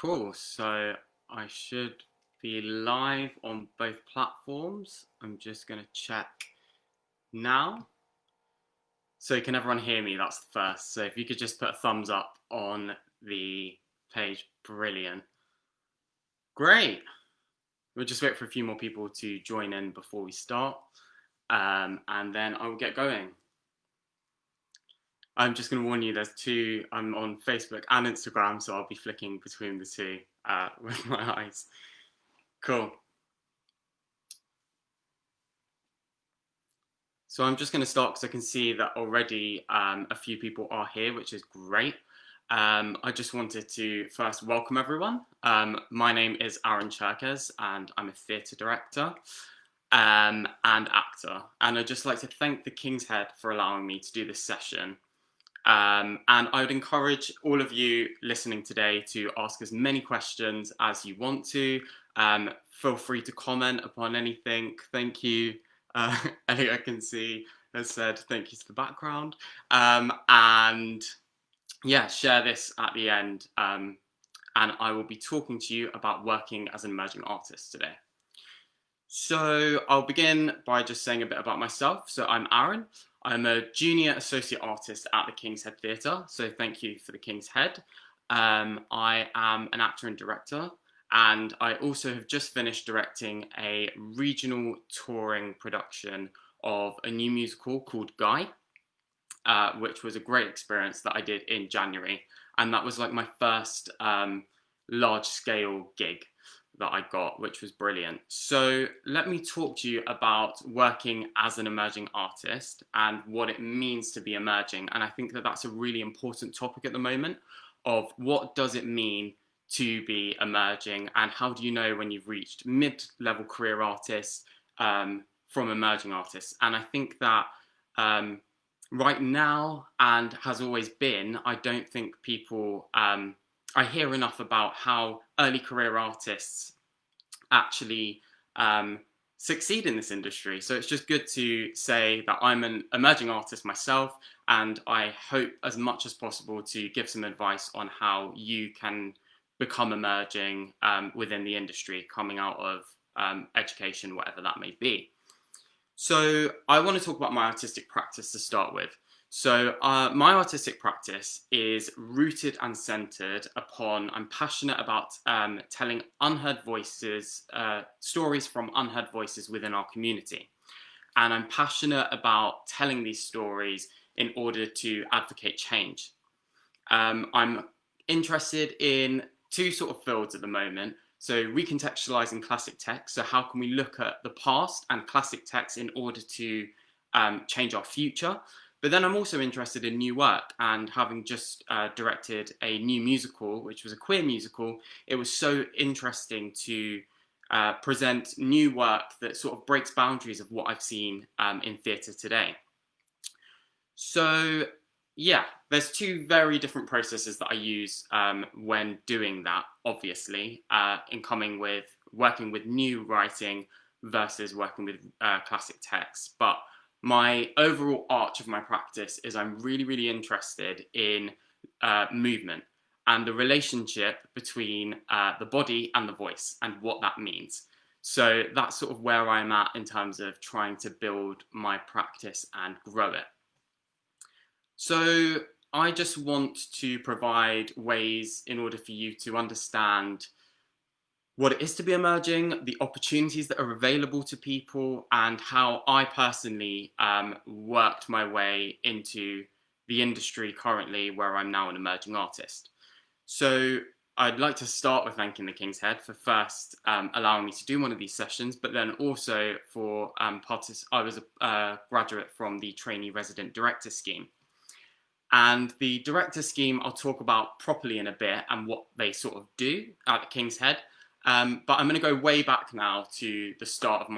Cool. So I should be live on both platforms. I'm just going to check now. So can everyone hear me? That's the first. So if you could just put a thumbs up on the page. Brilliant. Great. We'll just wait for a few more people to join in before we start. And then I will get going. I'm just going to warn you, I'm on Facebook and Instagram, so I'll be flicking between the two with my eyes. Cool. So I'm just going to start because I can see that already a few people are here, which is great. I just wanted to first welcome everyone. My name is Aran Cherkez and I'm a theatre director and actor. And I'd just like to thank the King's Head for allowing me to do this session. And I would encourage all of you listening today to ask as many questions as you want to. Feel free to comment upon anything. Thank you. Elliot, I can see, has said thank you to the background. And yeah, share this at the end. And I will be talking to you about working as an emerging artist today. So I'll begin by just saying a bit about myself. So I'm Aran. I'm a junior associate artist at the King's Head Theatre. So thank you for the King's Head. I am an actor and director. And I also have just finished directing a regional touring production of a new musical called Guy, which was a great experience that I did in January. And that was like my first large scale gig that I got, which was brilliant. So let me talk to you about working as an emerging artist and what it means to be emerging. And I think that that's a really important topic at the moment of what does it mean to be emerging, and how do you know when you've reached mid-level career artists from emerging artists. And I think that right now, and has always been, I don't think people, I hear enough about how early career artists actually succeed in this industry. So it's just good to say that I'm an emerging artist myself, and I hope as much as possible to give some advice on how you can become emerging within the industry, coming out of education, whatever that may be. So I want to talk about my artistic practice to start with. So my artistic practice is rooted and centered upon, I'm passionate about telling unheard voices, stories from unheard voices within our community. And I'm passionate about telling these stories in order to advocate change. I'm interested in two sort of fields at the moment. So recontextualizing classic text. So how can we look at the past and classic text in order to change our future? But then I'm also interested in new work, and having just directed a new musical, which was a queer musical, it was so interesting to present new work that sort of breaks boundaries of what I've seen in theatre today. So yeah, there's two very different processes that I use when doing that, obviously, in working with new writing versus working with classic text. But my overall arch of my practice is I'm really, really interested in movement and the relationship between the body and the voice and what that means. So that's sort of where I'm at in terms of trying to build my practice and grow it. So I just want to provide ways in order for you to understand what it is to be emerging, the opportunities that are available to people, and how I personally worked my way into the industry currently, where I'm now an emerging artist. So I'd like to start with thanking the King's Head for first allowing me to do one of these sessions, but then also for I was a graduate from the Trainee Resident Director Scheme. And the director scheme I'll talk about properly in a bit and what they sort of do at the King's Head. But I'm going to go way back now to the start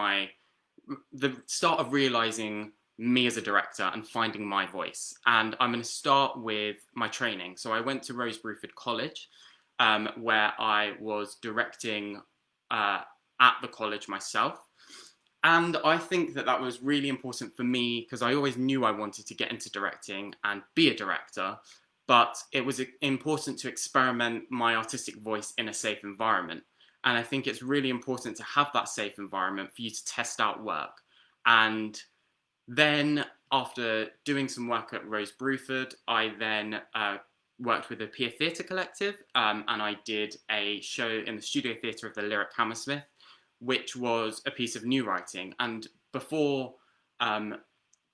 of realizing me as a director and finding my voice. And I'm going to start with my training. So I went to Rose Bruford College, where I was directing at the college myself. And I think that that was really important for me because I always knew I wanted to get into directing and be a director. but it was important to experiment my artistic voice in a safe environment. And I think it's really important to have that safe environment for you to test out work. And then after doing some work at Rose Bruford, I then worked with a peer theatre collective, and I did a show in the studio theatre of the Lyric Hammersmith, which was a piece of new writing. And before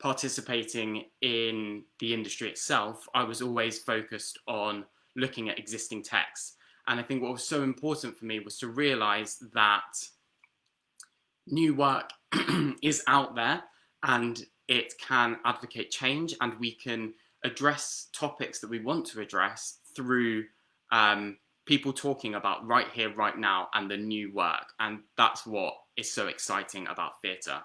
participating in the industry itself, I was always focused on looking at existing texts. And I think what was so important for me was to realise that new work is out there and it can advocate change, and we can address topics that we want to address through people talking about right here, right now, and the new work. And that's what is so exciting about theatre.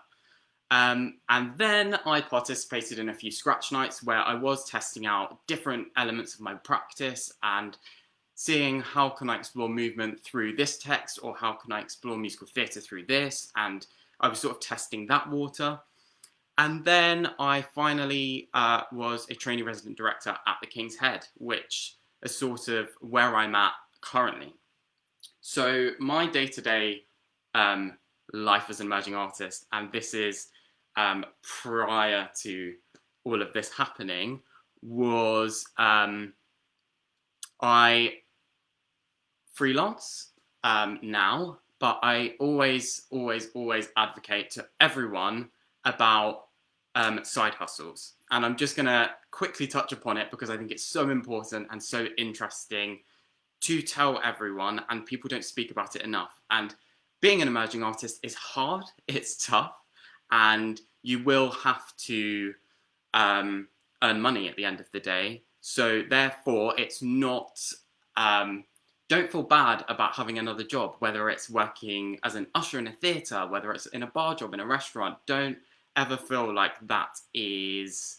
And then I participated in a few scratch nights where I was testing out different elements of my practice and seeing how can I explore movement through this text, or how can I explore musical theatre through this. And I was sort of testing that water. And then I finally was a trainee resident director at the King's Head, which is sort of where I'm at currently. So my day-to-day life as an emerging artist, and this is prior to all of this happening, was I freelance now, but I always advocate to everyone about side hustles. And I'm just going to quickly touch upon it because I think it's so important and so interesting to tell everyone, and people don't speak about it enough. And being an emerging artist is hard, it's tough, and you will have to earn money at the end of the day. So therefore, it's not, don't feel bad about having another job, whether it's working as an usher in a theatre, whether it's in a bar job, in a restaurant. Don't ever feel like that is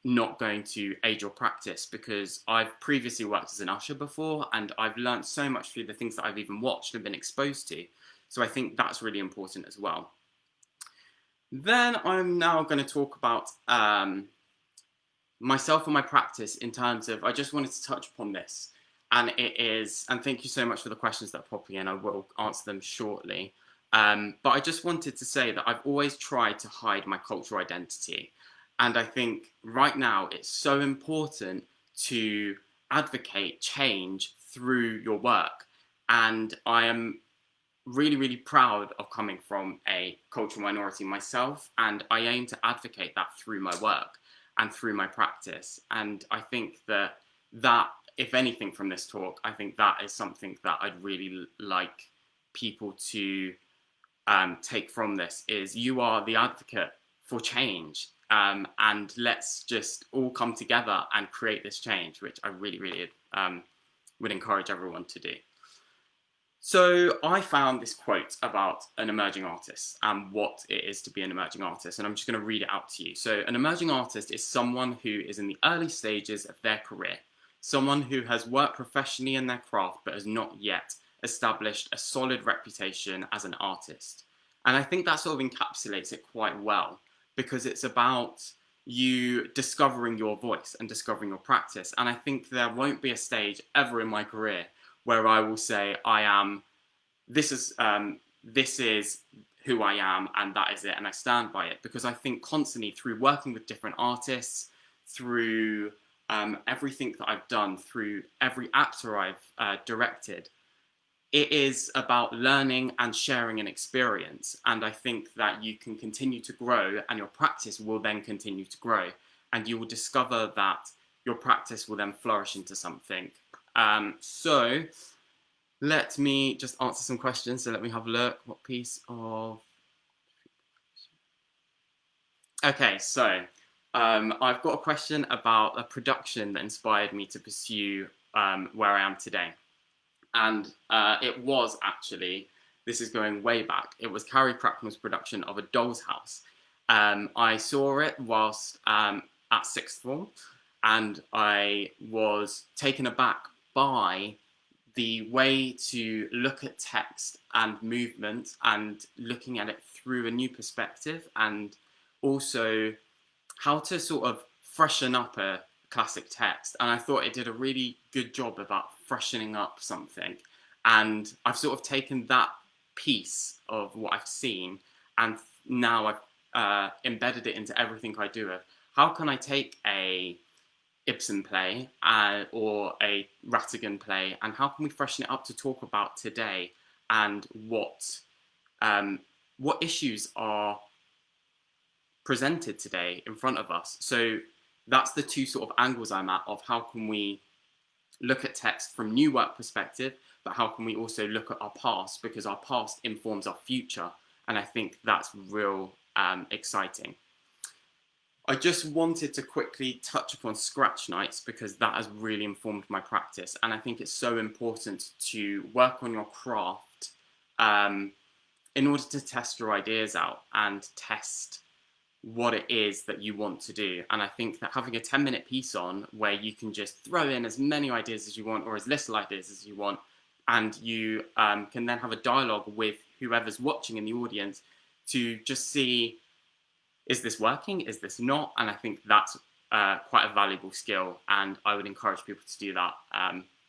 not going to aid your practice, because I've previously worked as an usher before, and I've learned so much through the things that I've even watched and been exposed to. So I think that's really important as well. Then I'm now going to talk about myself and my practice in terms of, I just wanted to touch upon this, and it is, and thank you so much for the questions that are popping in, I will answer them shortly. But I just wanted to say that I've always tried to hide my cultural identity. And I think right now it's so important to advocate change through your work. And I am really proud of coming from a cultural minority myself. And I aim to advocate that through my work and through my practice. And I think that, if anything from this talk, I think that is something that I'd really like people to take from this, is you are the advocate for change, and let's just all come together and create this change, which I really would encourage everyone to do. So I found this quote about an emerging artist and what it is to be an emerging artist, and I'm just going to read it out to you. So an emerging artist is someone who is in the early stages of their career, someone who has worked professionally in their craft but has not yet established a solid reputation as an artist. And I think that sort of encapsulates it quite well, because it's about you discovering your voice and discovering your practice. And I think there won't be a stage ever in my career where I will say, this is who I am, and that is it, and I stand by it. Because I think constantly through working with different artists, through everything that I've done, through every actor I've directed, it is about learning and sharing an experience. And I think that you can continue to grow, and your practice will then continue to grow. And you will discover that your practice will then flourish into something. So let me just answer some questions. So let me have a look. What piece of... Okay, so I've got a question about a production that inspired me to pursue where I am today. And it was actually, this is going way back, it was Carrie Cracknell's production of A Doll's House. I saw it whilst at sixth form, and I was taken aback by the way to look at text and movement and looking at it through a new perspective, and also how to sort of freshen up a classic text, and I thought it did a really good job about freshening up something. And I've sort of taken that piece of what I've seen, and now I've embedded it into everything I do. Of how can I take a Ibsen play or a Rattigan play, and how can we freshen it up to talk about today, and what issues are presented today in front of us. So that's the two sort of angles I'm at, of how can we look at text from new work perspective, but how can we also look at our past, because our past informs our future. And I think that's real exciting. I just wanted to quickly touch upon scratch nights, because that has really informed my practice. And I think it's so important to work on your craft in order to test your ideas out and test what it is that you want to do. And I think that having a 10-minute piece on where you can just throw in as many ideas as you want, or as little ideas as you want, and you can then have a dialogue with whoever's watching in the audience to just see, is this working? Is this not? And I think that's quite a valuable skill, and I would encourage people to do that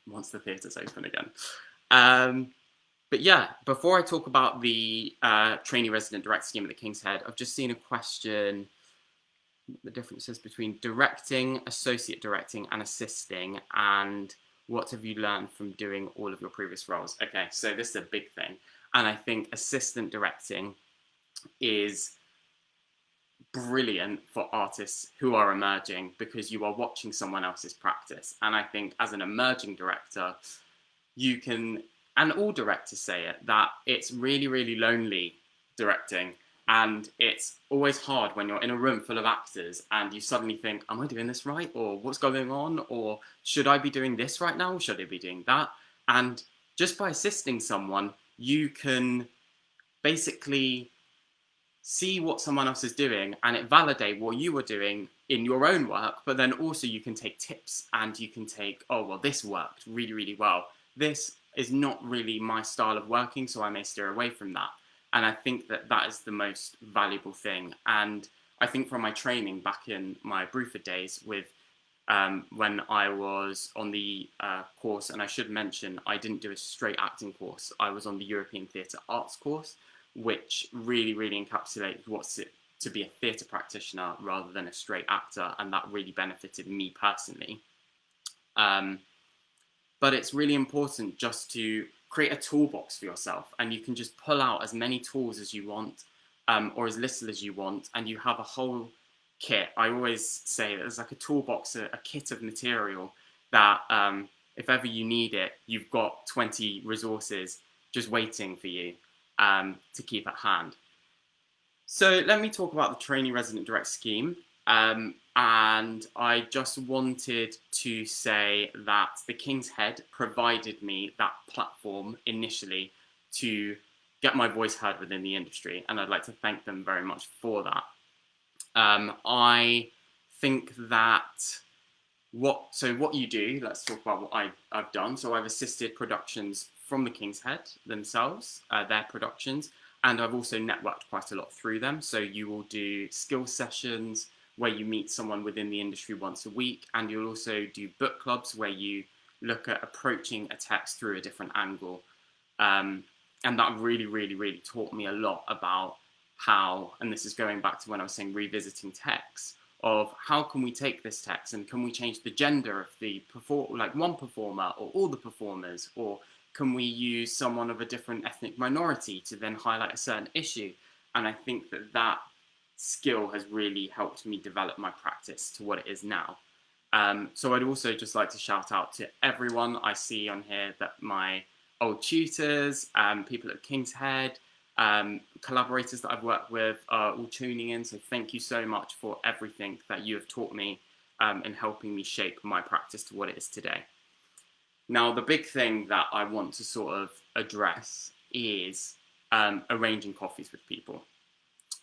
once the theatre's open again. But yeah, before I talk about the trainee resident direct scheme at the King's Head, I've just seen a question, the differences between directing, associate directing, and assisting, and what have you learned from doing all of your previous roles? Okay, so this is a big thing. And I think assistant directing is brilliant for artists who are emerging, because you are watching someone else's practice. And I think as an emerging director, you can, and all directors say it, that it's really, really lonely directing. And it's always hard when you're in a room full of actors and you suddenly think, am I doing this right? Or what's going on? Or should I be doing this right now? Should I be doing that? And just by assisting someone, you can basically see what someone else is doing, and it validate what you were doing in your own work. But then also you can take tips, and you can take, oh, well, this worked really, really well. This is not really my style of working, so I may steer away from that. And I think that that is the most valuable thing. And I think from my training back in my Bruford days with when I was on the course, and I should mention, I didn't do a straight acting course. I was on the European Theatre Arts course, which really, really encapsulated what's it to be a theatre practitioner rather than a straight actor, and that really benefited me personally. But it's really important just to create a toolbox for yourself, and you can just pull out as many tools as you want, or as little as you want, and you have a whole kit. I always say there's like a toolbox, a kit of material that if ever you need it, you've got 20 resources just waiting for you to keep at hand. So let me talk about the trainee resident direct scheme. And I just wanted to say that the King's Head provided me that platform initially to get my voice heard within the industry, and I'd like to thank them very much for that. I think that what you do, let's talk about what I've done. So I've assisted productions from the King's Head themselves, their productions, and I've also networked quite a lot through them. So you will do skill sessions where you meet someone within the industry once a week, and you'll also do book clubs where you look at approaching a text through a different angle. And that really, really, really taught me a lot about how, and this is going back to when I was saying revisiting text, of how can we take this text and can we change the gender of the one performer or all the performers, or can we use someone of a different ethnic minority to then highlight a certain issue? And I think that that skill has really helped me develop my practice to what it is now. So I'd also just like to shout out to everyone I see on here, that my old tutors, people at King's Head, collaborators that I've worked with are all tuning in. So thank you so much for everything that you have taught me in helping me shape my practice to what it is today. Now, the big thing that I want to sort of address is arranging coffees with people.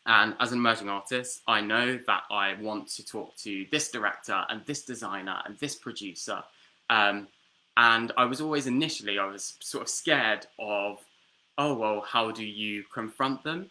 And as an emerging artist, I know that I want to talk to this director and this designer and this producer. And I was always initially, I was sort of scared of, oh, well, how do you confront them?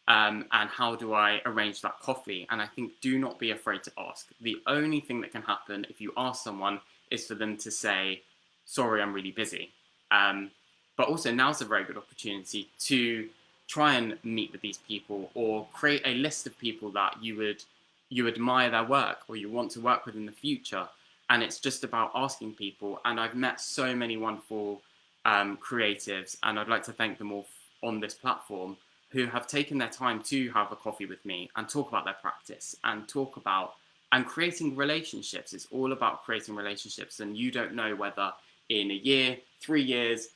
and how do I arrange that coffee? And I think do not be afraid to ask. The only thing that can happen if you ask someone is for them to say, sorry, I'm really busy. But also now's a very good opportunity to try and meet with these people or create a list of people that you admire their work or you want to work with in the future. And it's just about asking people. And I've met so many wonderful creatives, and I'd like to thank them all on this platform, who have taken their time to have a coffee with me and talk about their practice and talk about and creating relationships. It's all about creating relationships, and you don't know whether in a year, 3 years,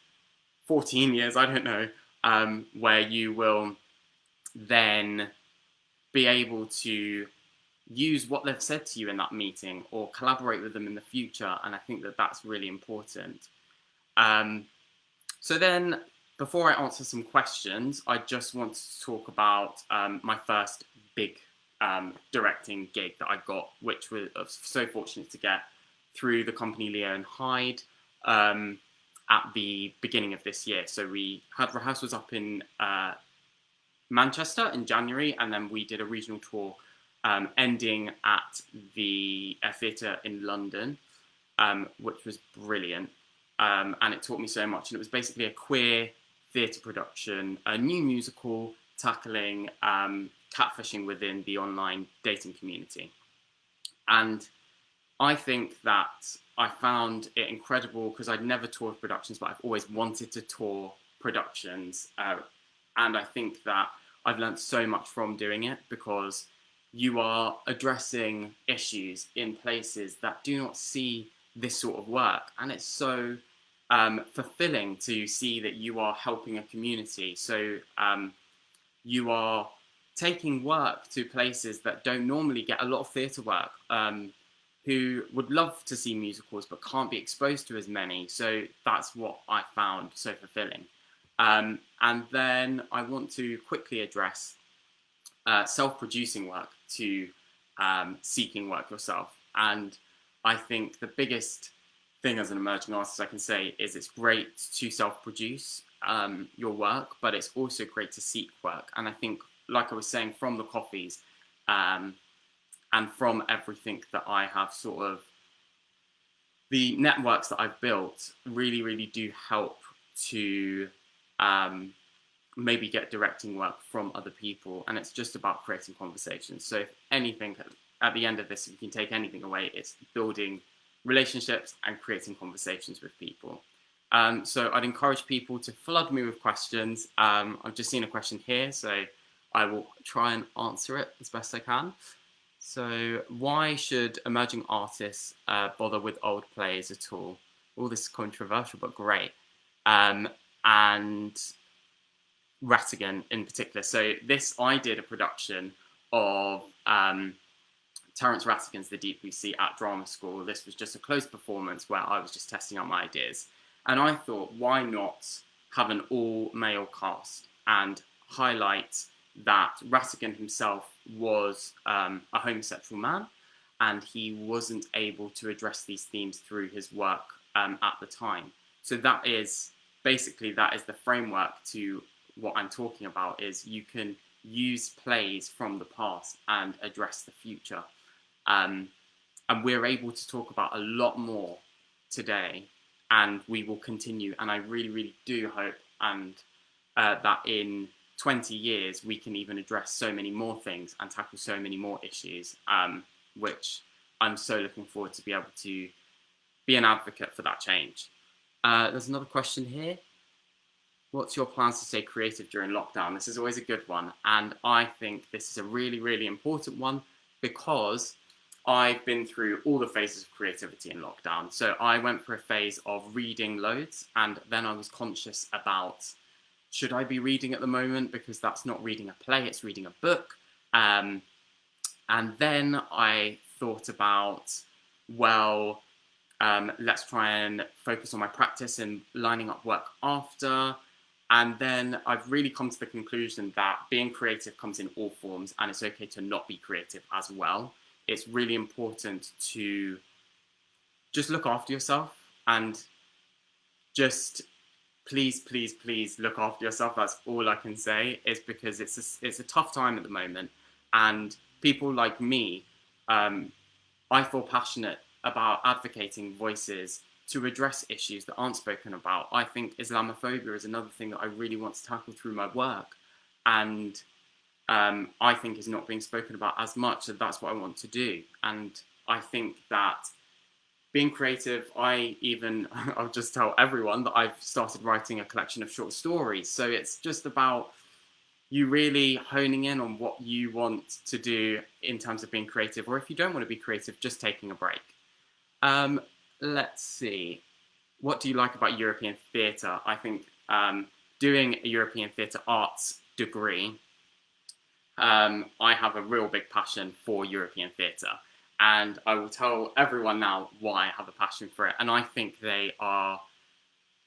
14 years, I don't know, where you will then be able to use what they've said to you in that meeting or collaborate with them in the future. And I think that that's really important. So then, before I answer some questions, I just want to talk about my first big directing gig that I got, which was so fortunate to get through the company Leo and Hyde at the beginning of this year. So we had rehearsals up in Manchester in January, and then we did a regional tour ending at the theatre in London, which was brilliant. And it taught me so much. And it was basically a queer theatre production, a new musical tackling catfishing within the online dating community. And I think that I found it incredible because I'd never toured productions, but I've always wanted to tour productions. And I think that I've learned so much from doing it, because you are addressing issues in places that do not see this sort of work. And it's so fulfilling to see that you are helping a community. So you are taking work to places that don't normally get a lot of theatre work, who would love to see musicals but can't be exposed to as many. So that's what I found so fulfilling. And then I want to quickly address self-producing work to seeking work yourself. And I think the biggest thing as an emerging artist I can say is it's great to self-produce your work, but it's also great to seek work. And I think, like I was saying, from the coffees and from everything that I have sort of, the networks that I've built really, really do help to maybe get directing work from other people. And it's just about creating conversations. So if anything, at the end of this, if you can take anything away, it's building relationships and creating conversations with people. So I'd encourage people to flood me with questions. I've just seen a question here, so I will try and answer it as best I can. So why should emerging artists bother with old plays at all? All this is controversial, but great. And Rattigan in particular. So I did a production of Terence Rattigan's The Deep Blue Sea at drama school. This was just a closed performance where I was just testing out my ideas. And I thought, why not have an all-male cast and highlight that Rattigan himself was a homosexual man, and he wasn't able to address these themes through his work at the time. So that is the framework to what I'm talking about, is you can use plays from the past and address the future. And we're able to talk about a lot more today, and we will continue. And I really, really do hope that in 20 years we can even address so many more things and tackle so many more issues, which I'm so looking forward to be able to be an advocate for that change. There's another question here. What's your plans to stay creative during lockdown? This is always a good one. And I think this is a really, really important one, because I've been through all the phases of creativity in lockdown. So I went for a phase of reading loads, and then I was conscious about, should I be reading at the moment? Because that's not reading a play, it's reading a book. And then I thought about, well, let's try and focus on my practice and lining up work after. And then I've really come to the conclusion that being creative comes in all forms, and it's okay to not be creative as well. It's really important to just look after yourself and just please, please, please look after yourself. That's all I can say, is because it's a tough time at the moment. And people like me, I feel passionate about advocating voices to address issues that aren't spoken about. I think Islamophobia is another thing that I really want to tackle through my work. And I think is not being spoken about as much, and that's what I want to do. And I think that being creative, I'll just tell everyone that I've started writing a collection of short stories. So it's just about you really honing in on what you want to do in terms of being creative, or if you don't want to be creative, just taking a break. Let's see. What do you like about European theatre? I think doing a European theatre arts degree, I have a real big passion for European theatre. And I will tell everyone now why I have a passion for it. And I think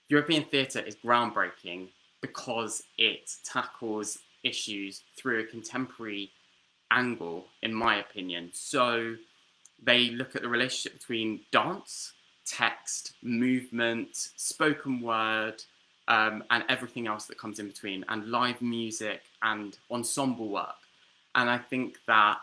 European theatre is groundbreaking because it tackles issues through a contemporary angle, in my opinion. So they look at the relationship between dance, text, movement, spoken word, and everything else that comes in between, and live music and ensemble work. And I think that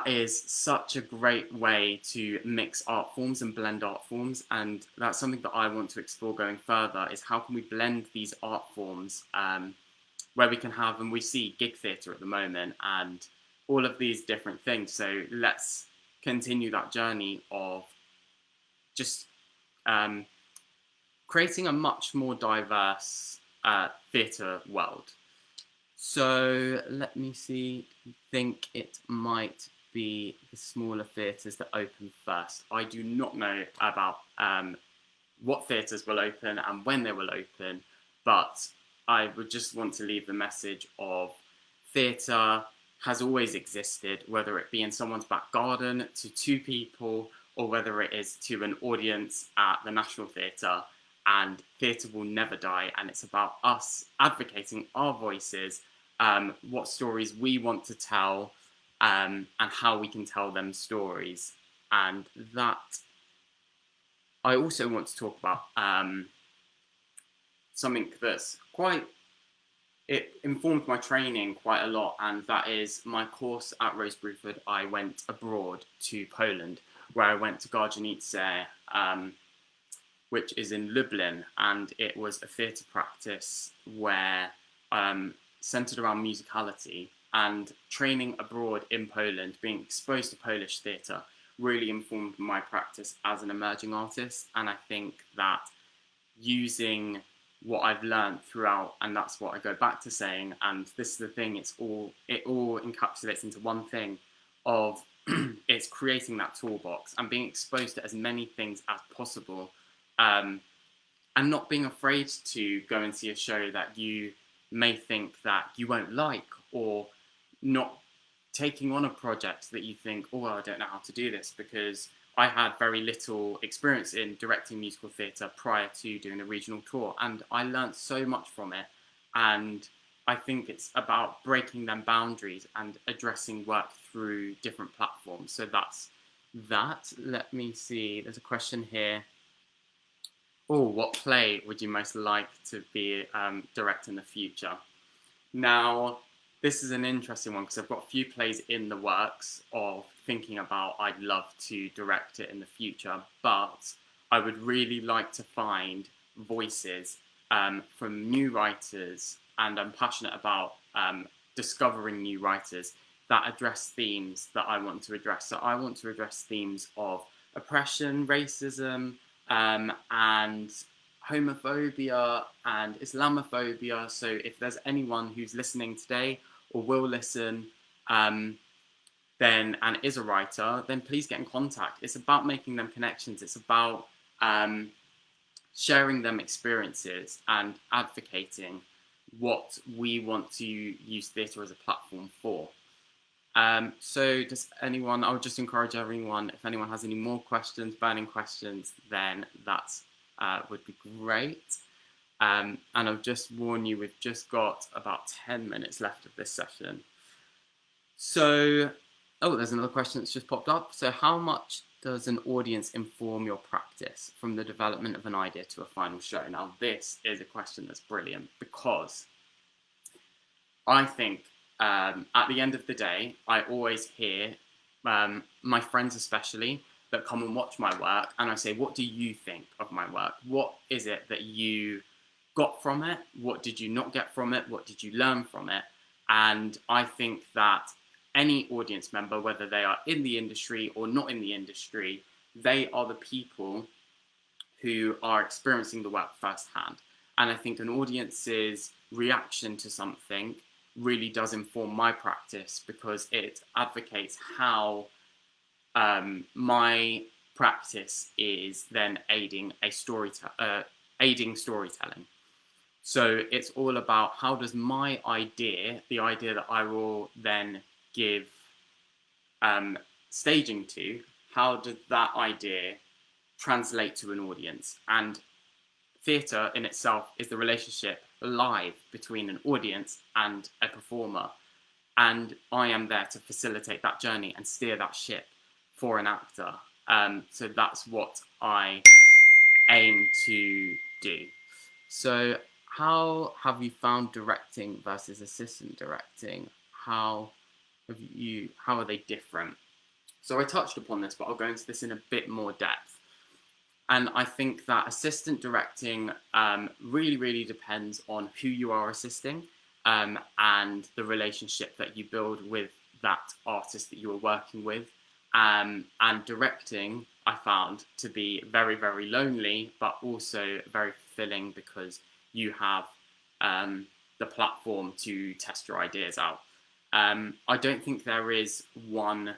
is such a great way to mix art forms and blend art forms. And that's something that I want to explore going further, is how can we blend these art forms where we can have, and we see gig theatre at the moment and all of these different things. So let's continue that journey of just creating a much more diverse theatre world. So let me see, I think it might be the smaller theatres that open first. I do not know about what theatres will open and when they will open, but I would just want to leave the message of theatre has always existed, whether it be in someone's back garden to two people, or whether it is to an audience at the National Theatre. And theatre will never die, and it's about us advocating our voices, what stories we want to tell, and how we can tell them stories. And that I also want to talk about something that's it informed my training quite a lot, and that is my course at Rose Bruford. I went abroad to Poland, where I went to Gardzienice, which is in Lublin, and it was a theatre practice where centred around musicality, and training abroad in Poland, being exposed to Polish theatre, really informed my practice as an emerging artist. And I think that using what I've learned throughout, and that's what I go back to saying, and this is the thing, it all encapsulates into one thing of it's creating that toolbox and being exposed to as many things as possible, and not being afraid to go and see a show that you may think that you won't like, or not taking on a project that you think, oh, well, I don't know how to do this, because I had very little experience in directing musical theatre prior to doing a regional tour, and I learned so much from it. And I think it's about breaking them boundaries and addressing work through different platforms. So that's that. Let me see, there's a question here. Oh, what play would you most like to be direct in the future? Now, this is an interesting one, because I've got a few plays in the works of thinking about I'd love to direct it in the future, but I would really like to find voices from new writers, and I'm passionate about discovering new writers that address themes that I want to address. So I want to address themes of oppression, racism, and homophobia and Islamophobia. So if there's anyone who's listening today or will listen, then and is a writer, then please get in contact. It's about making them connections. It's about sharing them experiences and advocating what we want to use theatre as a platform for. So does anyone, I would just encourage everyone, if anyone has any more questions, burning questions, then that would be great. And I'll just warn you, we've just got about 10 minutes left of this session. So, oh, there's another question that's just popped up. So how much does an audience inform your practice from the development of an idea to a final show? Now, this is a question that's brilliant, because I think at the end of the day, I always hear my friends especially that come and watch my work, and I say, what do you think of my work? What is it that you got from it? What did you not get from it? What did you learn from it? And I think that any audience member, whether they are in the industry or not in the industry, they are the people who are experiencing the work firsthand. And I think an audience's reaction to something really does inform my practice, because it advocates how my practice is then aiding storytelling. So it's all about, how does my idea, the idea that I will then give staging to, how does that idea translate to an audience? And theatre in itself is the relationship live between an audience and a performer. And I am there to facilitate that journey and steer that ship for an actor. So that's what I aim to do. So how have you found directing versus assistant directing? How are they different? So I touched upon this, but I'll go into this in a bit more depth. And I think that assistant directing really, really depends on who you are assisting and the relationship that you build with that artist that you are working with. And directing, I found to be very, very lonely, but also very fulfilling, because you have the platform to test your ideas out. I don't think there is one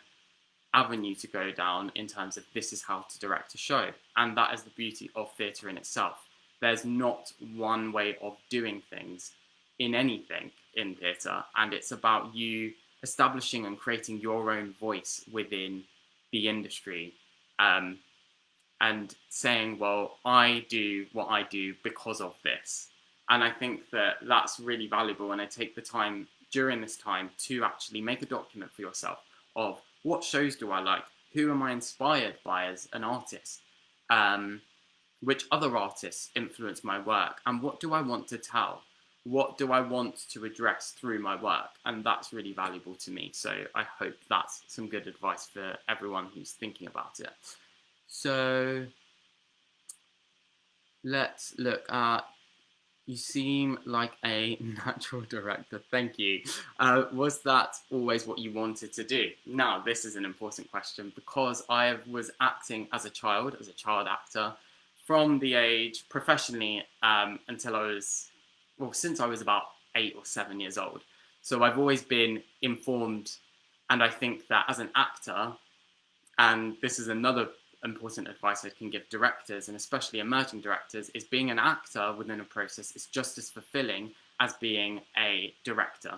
avenue to go down in terms of this is how to direct a show, and that is the beauty of theatre in itself. There's not one way of doing things in anything in theatre, and it's about you establishing and creating your own voice within the industry, and saying, well, I do what I do because of this. And I think that that's really valuable, and I take the time during this time to actually make a document for yourself of, what shows do I like? Who am I inspired by as an artist? Which other artists influence my work? And what do I want to tell? What do I want to address through my work? And that's really valuable to me. So I hope that's some good advice for everyone who's thinking about it. So let's look at, you seem like a natural director. Thank you. Was that always what you wanted to do? Now, this is an important question, because I was acting as a child actor, from the age professionally until I was, well, since I was about 8 or 7 years old. So I've always been informed, and I think that as an actor, and this is another important advice I can give directors, and especially emerging directors, is being an actor within a process is just as fulfilling as being a director.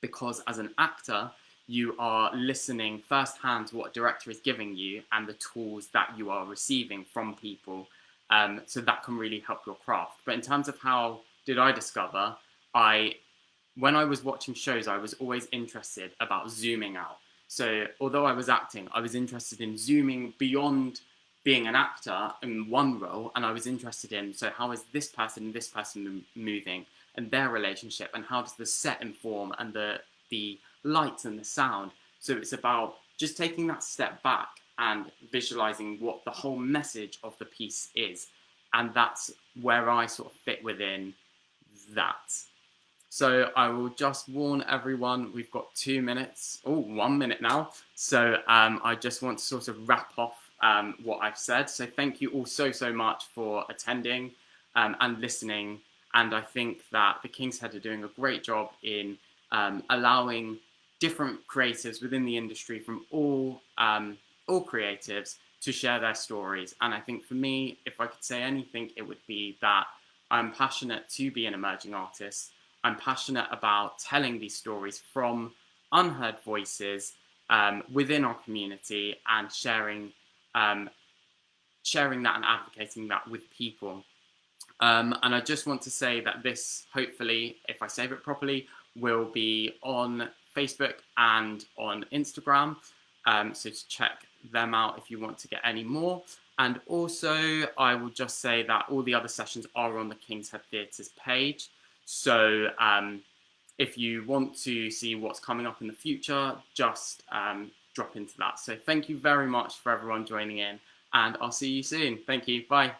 Because as an actor, you are listening firsthand to what a director is giving you and the tools that you are receiving from people. So that can really help your craft. But in terms of how did I discover, when I was watching shows, I was always interested about zooming out. So although I was acting, I was interested in zooming beyond being an actor in one role, and I was interested in, so how is this person and this person moving, and their relationship, and how does the set inform, and the lights and the sound. So it's about just taking that step back and visualizing what the whole message of the piece is, and that's where I sort of fit within that. So I will just warn everyone, we've got 2 minutes, 1 minute now. So I just want to sort of wrap off what I've said. So thank you all so much for attending and listening. And I think that the King's Head are doing a great job in allowing different creatives within the industry from all creatives to share their stories. And I think for me, if I could say anything, it would be that I'm passionate to be an emerging artist. I'm passionate about telling these stories from unheard voices within our community, and sharing that and advocating that with people. And I just want to say that this, hopefully, if I save it properly, will be on Facebook and on Instagram. So to check them out if you want to get any more. And also, I will just say that all the other sessions are on the King's Head Theatre's page. So if you want to see what's coming up in the future, just drop into that. So thank you very much for everyone joining in, and I'll see you soon. Thank you. Bye.